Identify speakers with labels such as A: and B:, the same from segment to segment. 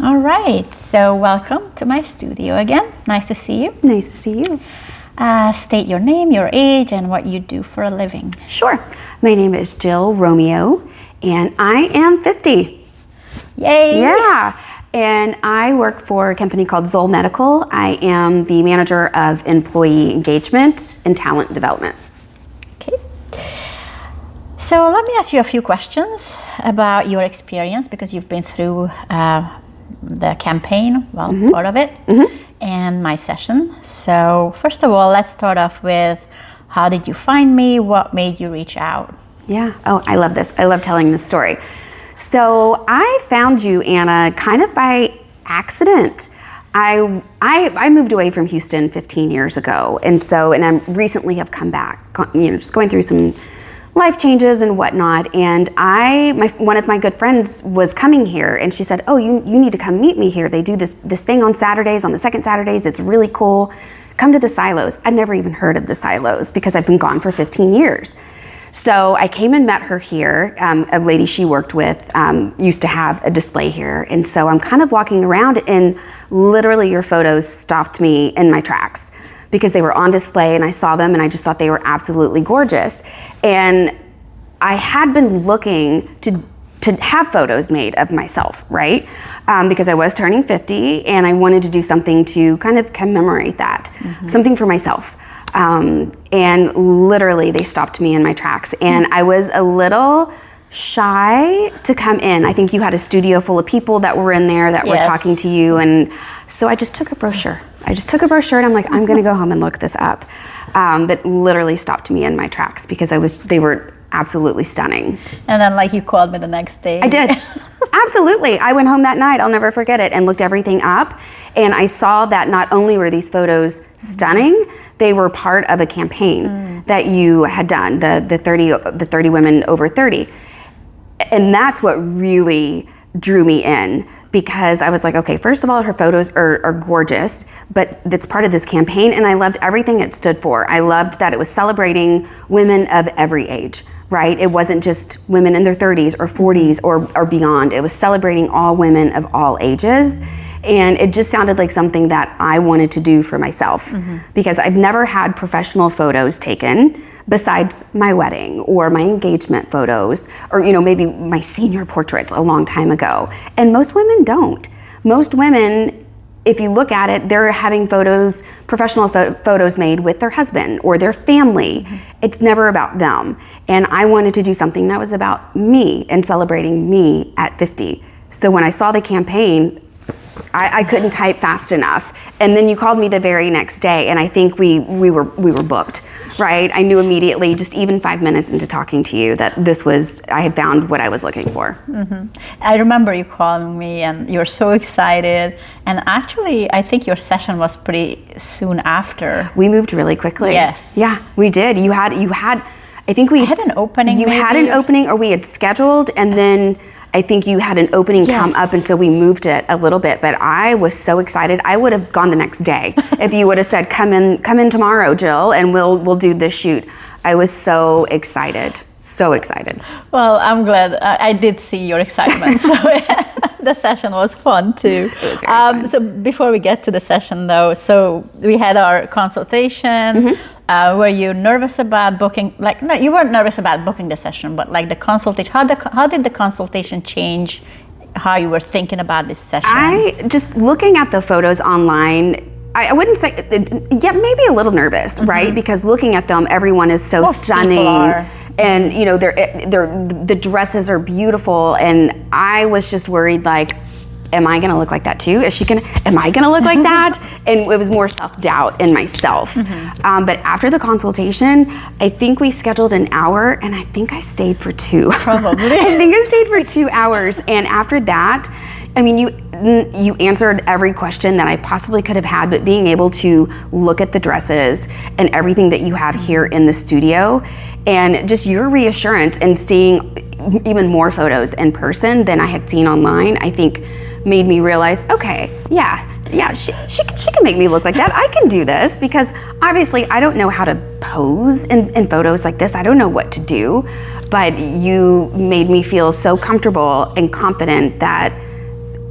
A: All right, so welcome to my studio again. Nice to see you.
B: Nice to see you.
A: State your name, your age, and what you do for a living.
B: Sure. My name is Jill Romeo, and I am 50.
A: Yay!
B: Yeah. And I work for a company called Zoll Medical. I am the manager of employee engagement and talent development.
A: Okay. So let me ask you a few questions about your experience, because you've been through the campaign, part of it, and my session. So first of all, let's start off with, how did you find me? What made you reach out?
B: Yeah. Oh, I love this. I love telling this story. So I found you, Anna, kind of by accident. I moved away from Houston 15 years ago, and I recently have come back, just going through some life changes and whatnot. And one of my good friends was coming here, and she said, "Oh, you need to come meet me here. They do this thing on Saturdays, on the second Saturdays. It's really cool. Come to the silos." I'd never even heard of the silos because I've been gone for 15 years. So I came and met her here. A lady she worked with used to have a display here. And so I'm kind of walking around, and literally your photos stopped me in my tracks because they were on display, and I saw them and I just thought they were absolutely gorgeous. And I had been looking to have photos made of myself, right? Because I was turning 50 and I wanted to do something to kind of commemorate that, something for myself. And literally they stopped me in my tracks, and I was a little shy to come in. I think you had a studio full of people that were in there that were talking to you, and so I just took a brochure. And I'm like, I'm gonna go home and look this up. But literally stopped me in my tracks because they were absolutely stunning.
A: And then you called me the next day.
B: I did. Absolutely. I went home that night, I'll never forget it, and looked everything up. And I saw that not only were these photos stunning, they were part of a campaign that you had done, the 30 women over 30. And that's what really drew me in, because I was like, okay, first of all, her photos are gorgeous, but that's part of this campaign, and I loved everything it stood for. I loved that it was celebrating women of every age, right? It wasn't just women in their 30s or 40s or beyond. It was celebrating all women of all ages. And it just sounded like something that I wanted to do for myself, because I've never had professional photos taken besides my wedding or my engagement photos, or maybe my senior portraits a long time ago. And most women don't. Most women, if you look at it, they're having professional photos made with their husband or their family. It's never about them. And I wanted to do something that was about me and celebrating me at 50. So when I saw the campaign, I couldn't type fast enough, and then you called me the very next day, and I think we were booked, right? I knew immediately, just even 5 minutes into talking to you, that I had found what I was looking for.
A: I remember you calling me, and you were so excited. And actually, I think your session was pretty soon after.
B: We moved really quickly.
A: Yes.
B: Yeah, we did. You had. I think we
A: had an opening.
B: You had an opening, or we had scheduled, and then I think you had an opening come up, and so we moved it a little bit. But I was so excited. I would have gone the next day if you would have said, "Come in tomorrow, Jill, and we'll do this shoot." I was so excited. So excited.
A: Well, I'm glad. I did see your excitement. So the session was fun too.
B: It was very fun.
A: So before we get to the session though, so we had our consultation. Were you nervous about booking? No, you weren't nervous about booking the session, but the consultation, how did the consultation change how you were thinking about this session?
B: Just looking at the photos online, I wouldn't say, maybe a little nervous, right? Because looking at them, everyone is so stunning. And the dresses are beautiful, and I was just worried, am I gonna look like that too? Am I gonna look like that? And it was more self-doubt in myself. But after the consultation, I think we scheduled an hour, and I think I stayed for 2.
A: Probably.
B: I think I stayed for 2 hours, and after that, you answered every question that I possibly could have had, but being able to look at the dresses and everything that you have here in the studio, and just your reassurance and seeing even more photos in person than I had seen online, I think made me realize, okay, she can make me look like that. I can do this, because obviously I don't know how to pose in photos like this. I don't know what to do, but you made me feel so comfortable and confident that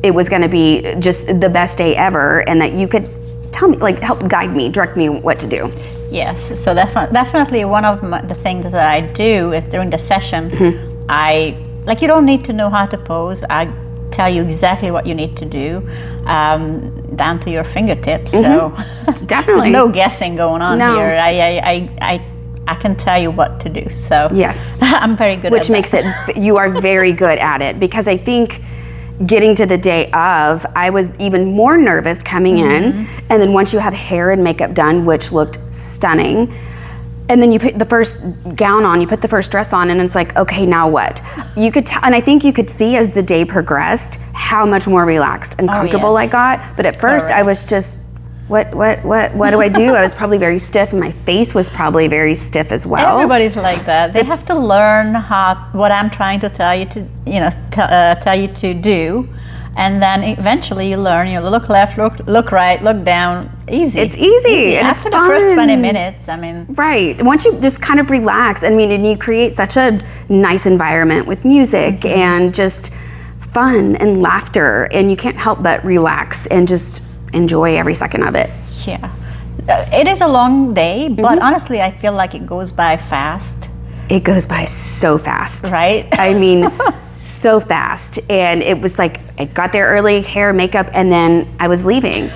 B: it was going to be just the best day ever, and that you could tell me, like, help guide me, direct me what to do.
A: Yes, so definitely one of the things that I do is during the session, you don't need to know how to pose. I tell you exactly what you need to do, down to your fingertips. So
B: Definitely.
A: there's no guessing going on
B: No.
A: here. I can tell you what to do. So
B: Yes.
A: I'm very good at that.
B: Which makes it, you are very good at it, because I think getting to the day of, I was even more nervous coming in, and then once you have hair and makeup done, which looked stunning, and then you put the first gown on, you put the first dress on, and it's like, okay, now what? You could tell, and I think you could see as the day progressed how much more relaxed and comfortable I got. But at first, I was just, what do I do? I was probably very stiff, and my face was probably very stiff as well.
A: Everybody's like that. They have to learn what I'm trying to tell you to, tell you to do, and then eventually you learn. You look left, look right, look down. Easy.
B: It's easy, and
A: after
B: it's
A: the first
B: fun.
A: 20 minutes. I mean,
B: right. Once you just kind of relax, and you create such a nice environment with music and just fun and laughter, and you can't help but relax and just enjoy every second of it.
A: Yeah. It is a long day, but honestly, I feel like it goes by fast.
B: It goes by so fast.
A: Right?
B: I mean, so fast. And it was like, I got there early, hair, makeup, and then I was leaving.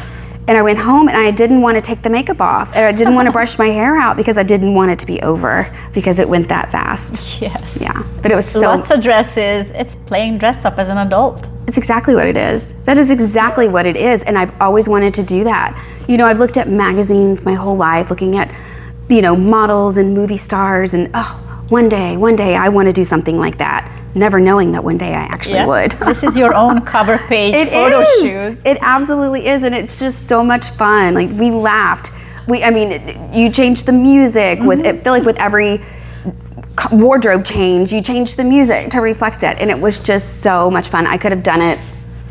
B: And I went home, and I didn't want to take the makeup off, and I didn't want to brush my hair out, because I didn't want it to be over, because it went that fast.
A: Yes.
B: Yeah. But it was so...
A: Lots of dresses. It's playing dress up as an adult.
B: It's exactly what it is. That is exactly what it is. And I've always wanted to do that. I've looked at magazines my whole life, looking at, models and movie stars, and one day I want to do something like that, never knowing that one day I actually would.
A: This is your own cover page photo shoot.
B: It absolutely is, and it's just so much fun. Like, we laughed. You changed the music with, I feel like with every wardrobe change, you change the music to reflect it, and it was just so much fun. I could have done it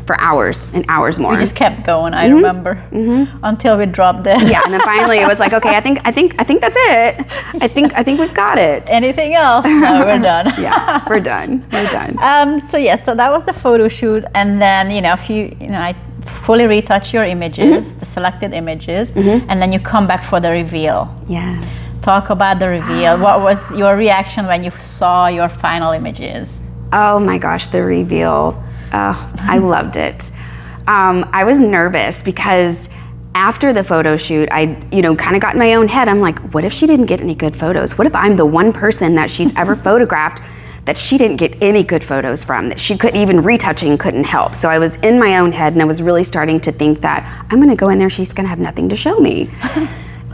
B: for hours and hours more.
A: We just kept going. I remember until we dropped dead.
B: Yeah, and then finally it was like, okay, I think that's it. I think we've got it.
A: Anything else? No, we're done.
B: Yeah, we're done.
A: So that was the photo shoot, and then I fully retouch your images, the selected images, and then you come back for the reveal.
B: Yes.
A: Talk about the reveal. What was your reaction when you saw your final images?
B: Oh my gosh, the reveal. Oh, I loved it. I was nervous because after the photo shoot, I, kind of got in my own head. I'm like, what if she didn't get any good photos? What if I'm the one person that she's ever photographed that she didn't get any good photos from, that she couldn't even retouching couldn't help? So I was in my own head, and I was really starting to think that I'm gonna go in there, she's gonna have nothing to show me.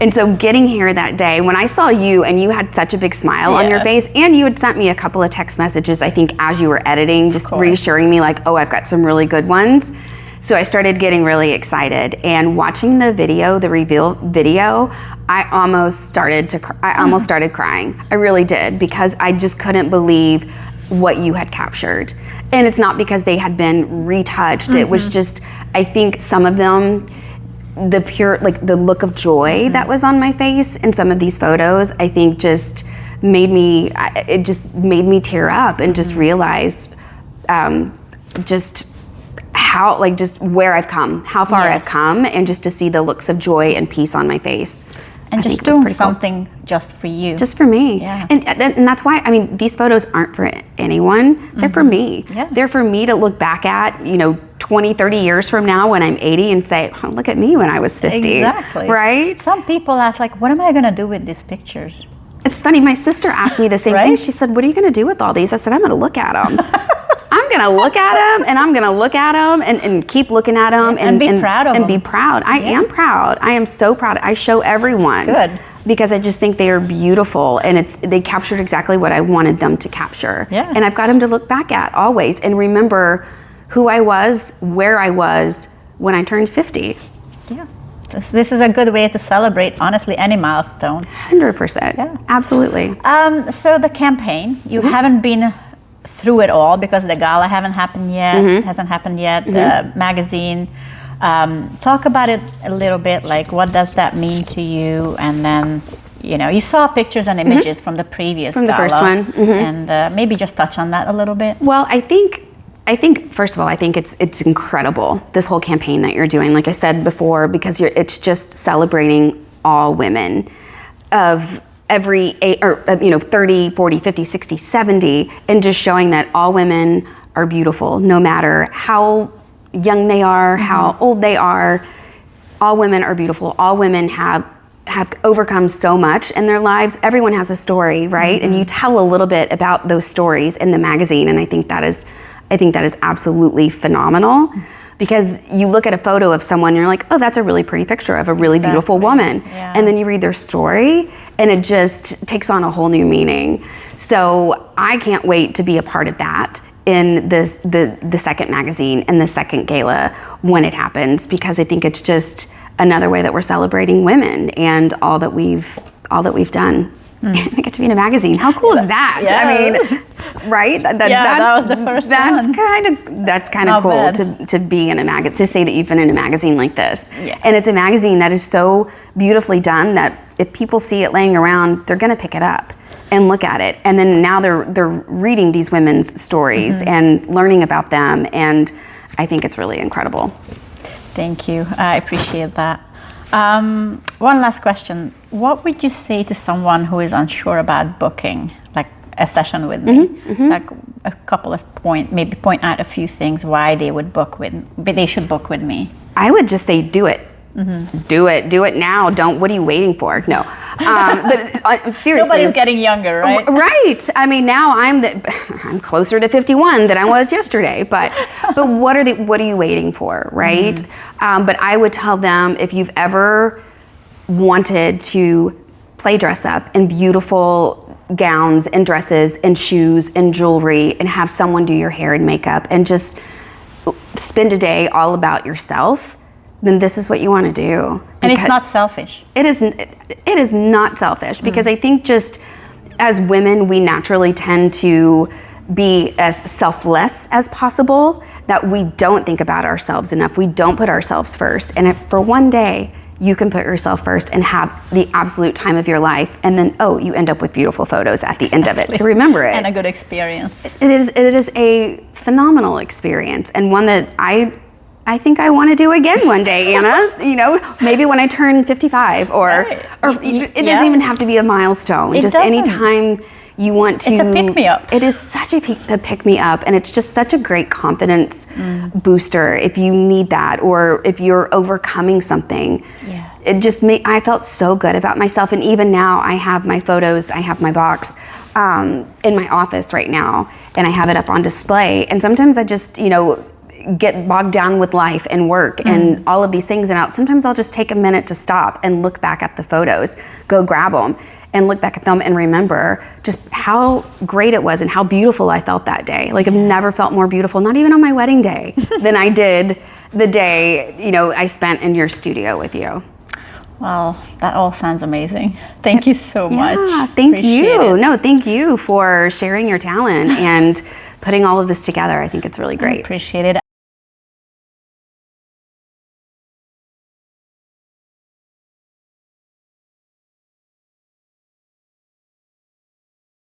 B: And so getting here that day, when I saw you, and you had such a big smile on your face, and you had sent me a couple of text messages, I think, as you were editing, just reassuring me like, oh, I've got some really good ones. So I started getting really excited, and watching the video, the reveal video, I almost started crying. I really did, because I just couldn't believe what you had captured. And it's not because they had been retouched. It was just, I think some of them, the pure, like the look of joy that was on my face in some of these photos, I think just made me tear up, and just realize just how, like, just where I've come, how far I've come, and just to see the looks of joy and peace on my face.
A: And just doing something just for you.
B: Just for me.
A: Yeah.
B: And that's why, these photos aren't for anyone. They're for me.
A: Yeah.
B: They're for me to look back at, 20, 30 years from now when I'm 80 and say, oh, look at me when I was 50.
A: Exactly.
B: Right?
A: Some people ask, like, what am I going to do with these pictures?
B: It's funny. My sister asked me the same thing. She said, what are you going to do with all these? I said, I'm going to look at them. I'm going to look at them, and I'm going to look at them and keep looking at them
A: and be proud of them.
B: And be proud. I am proud. I am so proud. I show everyone.
A: Good.
B: Because I just think they are beautiful, and they captured exactly what I wanted them to capture.
A: Yeah.
B: And I've got them to look back at always and remember who I was, where I was when I turned 50.
A: Yeah. This is a good way to celebrate, honestly, any milestone.
B: 100%.
A: Yeah.
B: Absolutely.
A: So the campaign, you haven't been through it all, because the gala hasn't happened yet. The magazine. Talk about it a little bit, like, what does that mean to you? And then, you saw pictures and images from the previous gala.
B: The first one.
A: And maybe just touch on that a little bit.
B: Well, I think I think, first of all, I think it's incredible, this whole campaign that you're doing, like I said before, because it's just celebrating all women of every age, or 30, 40, 50, 60, 70, and just showing that all women are beautiful, no matter how young they are, how old they are. All women are beautiful. All women have overcome so much in their lives. Everyone has a story, right? And you tell a little bit about those stories in the magazine, and I think that is absolutely phenomenal, because you look at a photo of someone and you're like, oh, that's a really pretty picture of a really beautiful woman.
A: Yeah.
B: And then you read their story and it just takes on a whole new meaning. So I can't wait to be a part of that in the second magazine and the second gala when it happens, because I think it's just another way that we're celebrating women and all that we've done. And I get to be in a magazine. How cool is that?
A: Yes.
B: I mean, right?
A: That was the first one.
B: That's kind of cool
A: bad.
B: to be in a magazine, to say that you've been in a magazine like this.
A: Yeah.
B: And it's a magazine that is so beautifully done that if people see it laying around, they're gonna pick it up and look at it. And then now they're reading these women's stories and learning about them, and I think it's really incredible.
A: Thank you. I appreciate that. One last question. What would you say to someone who is unsure about booking, like a session with me? Like a couple of maybe point out a few things why they should book with me.
B: I would just say do it. Do it now. What are you waiting for? No. But seriously.
A: Nobody's getting younger, right?
B: Right. I mean, now I'm closer to 51 than I was yesterday, but what are you waiting for, right? But I would tell them, if you've ever wanted to play dress up in beautiful gowns and dresses and shoes and jewelry and have someone do your hair and makeup and just spend a day all about yourself, then this is what you want to do.
A: And it's not selfish.
B: It is not selfish, because I think just as women, we naturally tend to be as selfless as possible, that we don't think about ourselves enough. We don't put ourselves first. And if for one day you can put yourself first and have the absolute time of your life, and then, you end up with beautiful photos at the end of it to remember it.
A: And a good experience.
B: It is a phenomenal experience, and one that I think I want to do again one day, Anna. Maybe when I turn 55, or it doesn't even have to be a milestone. Just any time you want to.
A: It's a pick-me-up.
B: It is such a pick-me-up, and it's just such a great confidence booster if you need that, or if you're overcoming something.
A: Yeah.
B: It just I felt so good about myself, and even now I have my photos, I have my box in my office right now, and I have it up on display. And sometimes I just, get bogged down with life and work and all of these things, and sometimes I'll just take a minute to stop and look back at the photos, go grab them and look back at them and remember just how great it was and how beautiful I felt that day. Like, I've never felt more beautiful, not even on my wedding day, than I did the day I spent in your studio with you.
A: Well, that all sounds amazing. Thank you so much.
B: Thank you. No, thank you for sharing your talent and putting all of this together. I think it's really great.
A: I appreciate it.